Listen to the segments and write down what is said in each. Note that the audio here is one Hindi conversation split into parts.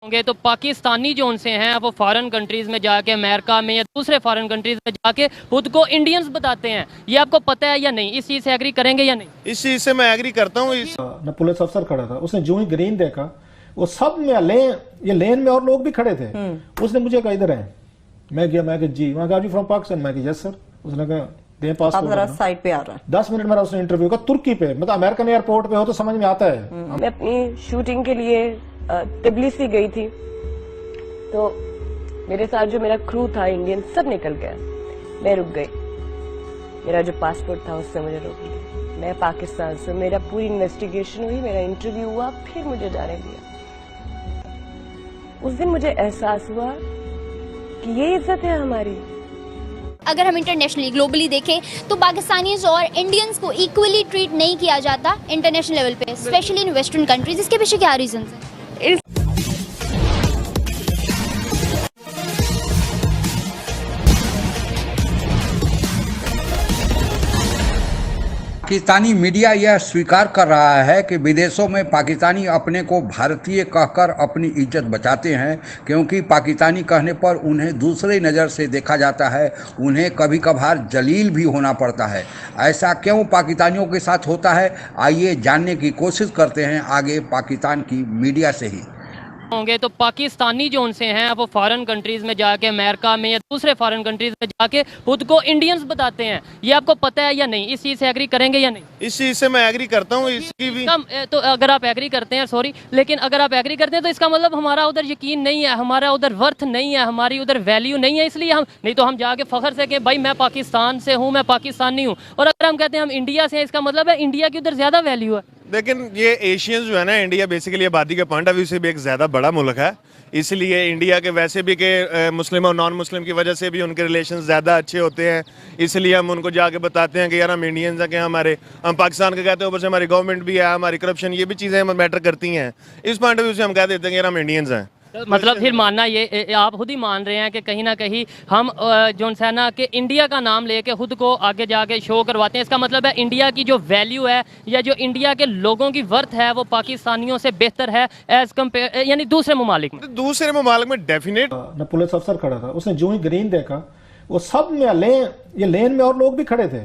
होंगे तो पाकिस्तानी जो उनसे हैं वो फॉरेन कंट्रीज में जाके अमेरिका में या दूसरे फॉरेन कंट्रीज में जाके खुद को इंडियंस बताते हैं। ये आपको पता है या नहीं? इस चीज से एग्री करेंगे या नहीं? इस चीज से मैं एग्री करता हूँ। न पुलिस अफसर खड़ा था, उसने जो ही ग्रीन देखा वो सब में लेन में और लोग भी खड़े थे। उसने मुझे कहा इधर है, मैं गया जी, वहाँ कहा फ्रॉम पाकिस्तान, मैं यस सर। उसने कहा दे पासपोर्ट, साइड पे आ रहा है। 10 मिनट मेरा उसने इंटरव्यू का तुर्की पे, मतलब अमेरिकन एयरपोर्ट पे हो तो समझ में आता है। मैं अपनी शूटिंग के लिए तिबलिसी गई थी, तो मेरे साथ जो मेरा क्रू था इंडियन सब निकल गया। मैं रुक गई, मेरा जो पासपोर्ट था उससे मुझे रोक लिया। मैं पाकिस्तान से, मेरा पूरी इन्वेस्टिगेशन हुई, मेरा इंटरव्यू हुआ, फिर मुझे जाने दिया। उस दिन मुझे एहसास हुआ कि ये इज्जत है हमारी। अगर हम इंटरनेशनली ग्लोबली देखें तो पाकिस्तानीज और इंडियंस को इक्वली ट्रीट नहीं किया जाता इंटरनेशनल लेवल पे, स्पेशली इन वेस्टर्न कंट्रीज। इसके पीछे क्या रीजन है? पाकिस्तानी मीडिया यह स्वीकार कर रहा है कि विदेशों में पाकिस्तानी अपने को भारतीय कहकर अपनी इज्जत बचाते हैं, क्योंकि पाकिस्तानी कहने पर उन्हें दूसरे नज़र से देखा जाता है, उन्हें कभी कभार जलील भी होना पड़ता है। ऐसा क्यों पाकिस्तानियों के साथ होता है, आइए जानने की कोशिश करते हैं आगे पाकिस्तान की मीडिया से ही। होंगे तो पाकिस्तानी जो उनसे हैं वो फॉरेन कंट्रीज में जाके अमेरिका में या दूसरे फॉरेन कंट्रीज में जाके खुद को इंडियंस बताते हैं। ये आपको पता है या नहीं? इस चीज से एग्री करेंगे या नहीं? इस चीज से मैं एग्री करता हूँ। इसकी भी तो अगर आप एग्री करते हैं, सॉरी, लेकिन अगर आप एग्री करते हैं तो इसका मतलब हमारा उधर यकीन नहीं है, हमारा उधर वर्थ नहीं है, हमारी उधर वैल्यू नहीं है, इसलिए हम नहीं तो हम जाके फख्र से कि भाई मैं पाकिस्तान से हूँ, मैं पाकिस्तानी हूँ। और अगर हम कहते हैं हम इंडिया से हैं, इसका मतलब है इंडिया की उधर ज्यादा वैल्यू है। लेकिन ये एशियंस जो है ना, इंडिया बेसिकली आबादी के पॉइंट ऑफ व्यू से भी एक ज़्यादा बड़ा मुल्क है, इसलिए इंडिया के वैसे भी के मुस्लिम और नॉन मुस्लिम की वजह से भी उनके रिलेशन ज़्यादा अच्छे होते हैं, इसलिए हम उनको जाके बताते हैं कि यार हम इंडियंस हैं, कि हम पाकिस्तान के कहते हैं, ऊपर से हमारी गवर्नमेंट भी है, हमारी करप्शन, ये भी चीज़ें मैटर करती हैं। इस पॉइंट ऑफ व्यू से हम कह देते हैं कि यार हम इंडियंस हैं। मतलब फिर मानना ये आप खुद ही मान रहे हैं कि कहीं ना कहीं हम जो है ना कि इंडिया का नाम लेके खुद को आगे जाके शो करवाते हैं। इसका मतलब है इंडिया की जो वैल्यू है या जो इंडिया के लोगों की वर्थ है वो पाकिस्तानियों से बेहतर है एज कम्पेयर, यानी दूसरे ममालिक में। दूसरे ममालिक में डेफिनेट। न पुलिस अफसर खड़ा था, उसने जो ही ग्रीन देखा वो सब में लेन में और लोग भी खड़े थे।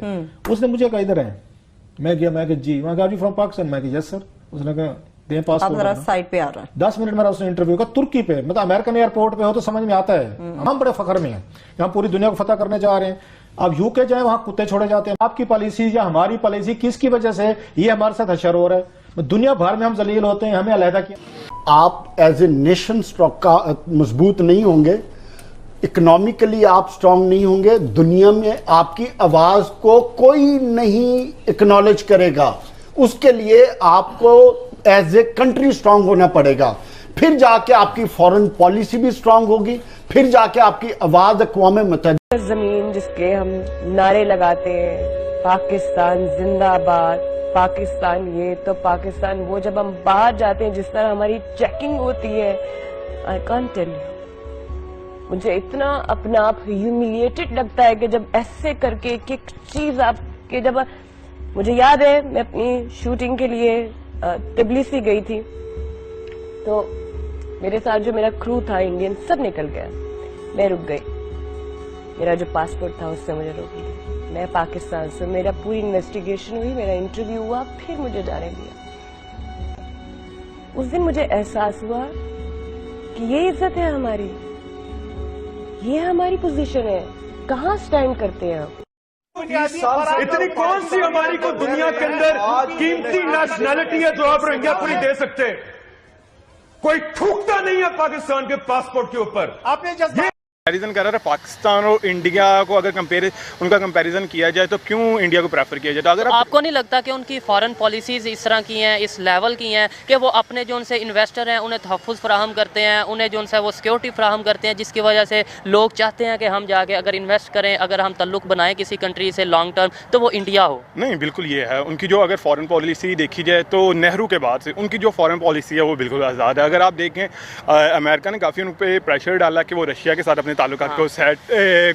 उसने मुझे कहा इधर है, मैं गया जी, वहाँ कहा फ्रॉम पाकिस्तान, मैं यस सर। उसने कहा दे पासपोर्ट, साइड पे आ रहा है। 10 मिनट मेरा उसने इंटरव्यू का तुर्की पे, मतलब अमेरिकन एयरपोर्ट पे हो तो समझ में आता है। हम बड़े फख्र में हैं, हम पूरी दुनिया को फतह करने जा रहे हैं। अब यूके जाए वहां कुत्ते छोड़े जाते हैं। आपकी पॉलिसी या हमारी पॉलिसी, किसकी वजह से ये हमारे साथ हशर हो रहा है? दुनिया भर में हम जलील होते हैं, हमें अलहदा किया। आप एज ए नेशन स्ट्रॉक का मजबूत नहीं होंगे, इकोनॉमिकली आप स्ट्रांग नहीं होंगे, दुनिया में आपकी आवाज को कोई नहीं एक्नॉलेज करेगा। उसके लिए आपको एज ए कंट्री स्ट्रांग होना पड़ेगा, फिर जाके आपकी फॉरेन पॉलिसी भी स्ट्रांग होगी, फिर जाके आपकी आवाज अक़वाम मुत्तहिदा। जमीन जिसके हम नारे लगाते हैं, पाकिस्तान जिंदाबाद, पाकिस्तान ये तो पाकिस्तान वो, जब हम बाहर जाते हैं जिस तरह हमारी चेकिंग होती है, आई कांट टेल यू, मुझे इतना अपना आप ह्यूमिलिएटेड लगता है कि जब ऐसे करके एक चीज आपके, जब मुझे याद है मैं अपनी शूटिंग के लिए तिबलिसी गई थी, तो मेरे साथ जो मेरा क्रू था इंडियन सब निकल गया। मैं रुक गई, मेरा जो पासपोर्ट था उससे मुझे रोक लिया। मैं पाकिस्तान से, मेरा पूरी इन्वेस्टिगेशन हुई, मेरा इंटरव्यू हुआ, फिर मुझे जाने दिया। उस दिन मुझे एहसास हुआ कि ये इज्जत है हमारी, ये हमारी पोजीशन है, कहाँ स्टैंड करते हैं हम। इतनी कौन सी हमारी को दुनिया के अंदर कीमती नेशनैलिटी है जो आप रोहिंग्या को नहीं दे सकते? कोई थूकता नहीं है पाकिस्तान के पासपोर्ट के ऊपर। आपने कंपैरिजन कर रहा है पाकिस्तान और इंडिया को, अगर उनका कंपैरिजन किया जाए तो क्यों इंडिया को प्रेफर किया जाए? तो अगर आपको नहीं लगता कि उनकी फॉरेन पॉलिसीज इस तरह की हैं, इस लेवल की हैं कि वो अपने जो उनसे इन्वेस्टर हैं उन्हें तहफ़्फ़ुज़ फराहम करते हैं, उन्हें जो उनसे वो सिक्योरिटी फराहम करते हैं, जिसकी वजह से लोग चाहते हैं कि हम जाके अगर इन्वेस्ट करें, अगर हम तल्लुक़ बनाएं किसी कंट्री से लॉन्ग टर्म, तो वो इंडिया हो? नहीं, बिल्कुल ये है उनकी जो, अगर फॉरेन पॉलिसी देखी जाए तो नेहरू के बाद से उनकी जो फॉरेन पॉलिसी है वो बिल्कुल आज़ाद है। अगर आप देखें अमेरिका ने काफ़ी उन पर प्रेशर डाला कि वो रशिया के साथ अपने ताल्लुकात को सेट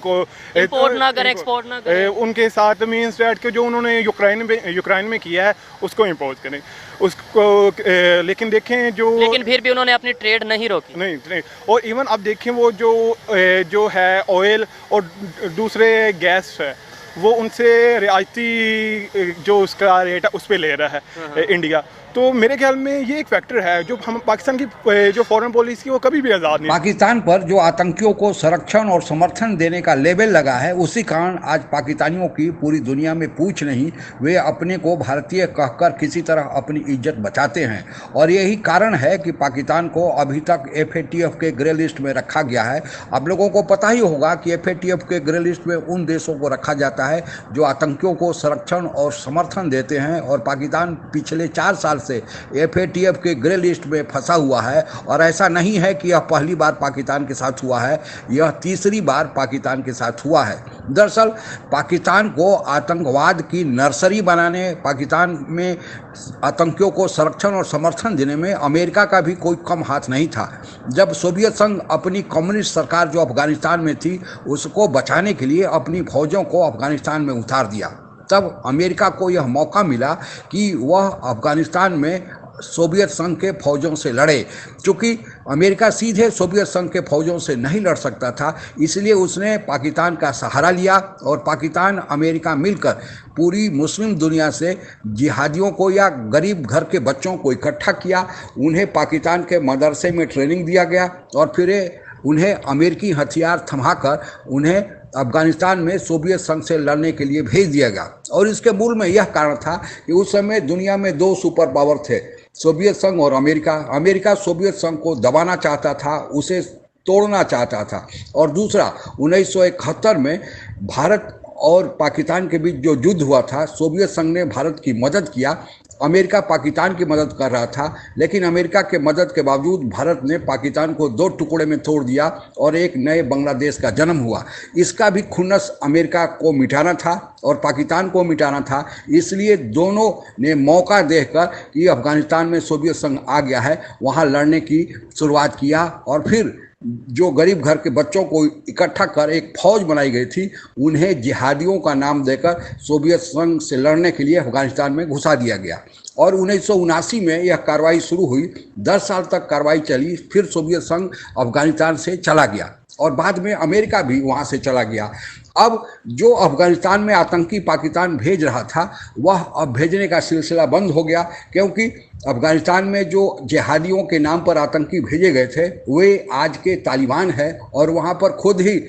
को इंपोर्ट ना करें, एक्सपोर्ट ना करें। उनके साथ मीन्स दैट कि जो उन्होंने यूक्रेन में किया है उसको इम्पोज करें उसको। लेकिन देखें लेकिन फिर भी उन्होंने अपनी ट्रेड नहीं रोकी। नहीं। और इवन अब देखें वो जो है ऑयल और दूसरे गैस है वो उनसे रियायती जो उसका रेट है उस पे ले रहा है इंडिया। तो मेरे ख्याल में ये एक फैक्टर है जो हम पाकिस्तान की जो फॉरेन पॉलिसी वो कभी भी आज़ाद नहीं। पाकिस्तान पर जो आतंकियों को संरक्षण और समर्थन देने का लेबल लगा है, उसी कारण आज पाकिस्तानियों की पूरी दुनिया में पूछ नहीं, वे अपने को भारतीय कहकर किसी तरह अपनी इज्जत बचाते हैं। और यही कारण है कि पाकिस्तान को अभी तक FATF के ग्रे लिस्ट में रखा गया है। आप लोगों को पता ही होगा कि FATF के ग्रे लिस्ट में उन देशों को रखा जाता है जो आतंकियों को संरक्षण और समर्थन देते हैं। और पाकिस्तान पिछले 4 साल से FATF के ग्रे लिस्ट में फंसा हुआ है। और ऐसा नहीं है कि यह पहली बार पाकिस्तान के साथ हुआ है, यह तीसरी बार पाकिस्तान के साथ हुआ है। दरअसल पाकिस्तान को आतंकवाद की नर्सरी बनाने, पाकिस्तान में आतंकियों को संरक्षण और समर्थन देने में अमेरिका का भी कोई कम हाथ नहीं था। जब सोवियत संघ अपनी कम्युनिस्ट सरकार जो अफगानिस्तान में थी उसको बचाने के लिए अपनी फौजों को अफगानिस्तान में उतार दिया, तब अमेरिका को यह मौका मिला कि वह अफगानिस्तान में सोवियत संघ के फौजों से लड़े। क्योंकि अमेरिका सीधे सोवियत संघ के फौजों से नहीं लड़ सकता था, इसलिए उसने पाकिस्तान का सहारा लिया और पाकिस्तान अमेरिका मिलकर पूरी मुस्लिम दुनिया से जिहादियों को या गरीब घर के बच्चों को इकट्ठा किया। उन्हें पाकिस्तान के मदरसे में ट्रेनिंग दिया गया और फिर उन्हें अमेरिकी हथियार थमाकर उन्हें अफगानिस्तान में सोवियत संघ से लड़ने के लिए भेज दिया गया। और इसके मूल में यह कारण था कि उस समय दुनिया में 2 सुपर पावर थे, सोवियत संघ और अमेरिका। अमेरिका सोवियत संघ को दबाना चाहता था, उसे तोड़ना चाहता था। और दूसरा 1971 में भारत और पाकिस्तान के बीच जो युद्ध हुआ था, सोवियत संघ ने भारत की मदद किया, अमेरिका पाकिस्तान की मदद कर रहा था। लेकिन अमेरिका के मदद के बावजूद भारत ने पाकिस्तान को 2 टुकड़े में तोड़ दिया और एक नए बांग्लादेश का जन्म हुआ। इसका भी खुन्नस अमेरिका को मिटाना था और पाकिस्तान को मिटाना था। इसलिए दोनों ने मौका देखकर कि अफगानिस्तान में सोवियत संघ आ गया है, वहाँ लड़ने की शुरुआत किया। और फिर जो गरीब घर के बच्चों को इकट्ठा कर एक फौज बनाई गई थी, उन्हें जिहादियों का नाम देकर सोवियत संघ से लड़ने के लिए अफगानिस्तान में घुसा दिया गया। और 1979 में यह कार्रवाई शुरू हुई, 10 साल तक कार्रवाई चली। फिर सोवियत संघ अफगानिस्तान से चला गया और बाद में अमेरिका भी वहाँ से चला गया। अब जो अफगानिस्तान में आतंकी पाकिस्तान भेज रहा था, वह अब भेजने का सिलसिला बंद हो गया, क्योंकि अफगानिस्तान में जो जिहादियों के नाम पर आतंकी भेजे गए थे वे आज के तालिबान है। और वहाँ पर खुद ही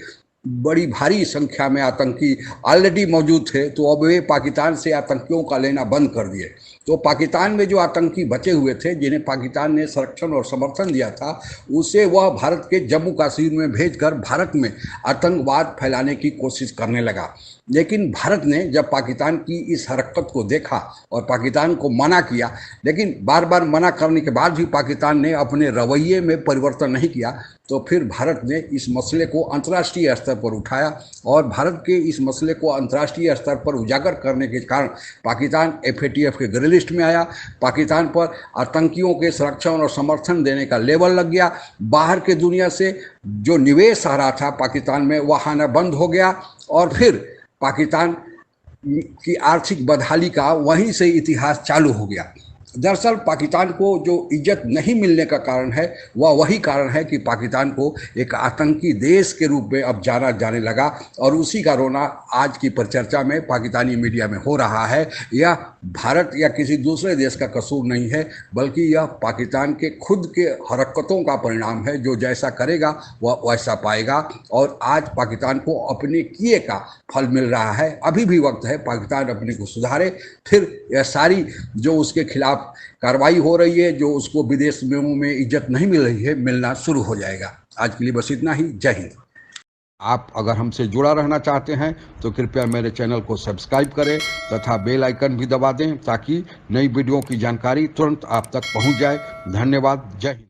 बड़ी भारी संख्या में आतंकी ऑलरेडी मौजूद थे, तो अब वे पाकिस्तान से आतंकियों का लेना बंद कर दिए। तो पाकिस्तान में जो आतंकी बचे हुए थे, जिन्हें पाकिस्तान ने संरक्षण और समर्थन दिया था, उसे वह भारत के जम्मू कश्मीर में भेजकर भारत में आतंकवाद फैलाने की कोशिश करने लगा। लेकिन भारत ने जब पाकिस्तान की इस हरकत को देखा और पाकिस्तान को मना किया, लेकिन बार बार मना करने के बाद भी पाकिस्तान ने अपने रवैये में परिवर्तन नहीं किया, तो फिर भारत ने इस मसले को अंतर्राष्ट्रीय स्तर पर उठाया। और भारत के इस मसले को अंतर्राष्ट्रीय स्तर पर उजागर करने के कारण पाकिस्तान FATF के ग्रे लिस्ट में आया। पाकिस्तान पर आतंकियों के संरक्षण और समर्थन देने का लेबल लग गया। बाहर के दुनिया से जो निवेश आ रहा था पाकिस्तान में, वह आना बंद हो गया। और फिर पाकिस्तान की आर्थिक बदहाली का वहीं से इतिहास चालू हो गया। दरअसल पाकिस्तान को जो इज्जत नहीं मिलने का कारण है, वह वही कारण है कि पाकिस्तान को एक आतंकी देश के रूप में अब जाना जाने लगा। और उसी का रोना आज की परिचर्चा में पाकिस्तानी मीडिया में हो रहा है। यह भारत या किसी दूसरे देश का कसूर नहीं है, बल्कि यह पाकिस्तान के खुद के हरकतों का परिणाम है। जो जैसा करेगा वह वैसा पाएगा। और आज पाकिस्तान को अपने किए का फल मिल रहा है। अभी भी वक्त है पाकिस्तान अपने को सुधारे, फिर यह सारी जो उसके खिलाफ कार्रवाई हो रही है, जो उसको विदेश में इज्जत नहीं मिल रही है, मिलना शुरू हो जाएगा। आज के लिए बस इतना ही। जय हिंद। आप अगर हमसे जुड़ा रहना चाहते हैं तो कृपया मेरे चैनल को सब्सक्राइब करें तथा बेल आइकन भी दबा दें, ताकि नई वीडियो की जानकारी तुरंत आप तक पहुंच जाए। धन्यवाद। जय हिंद।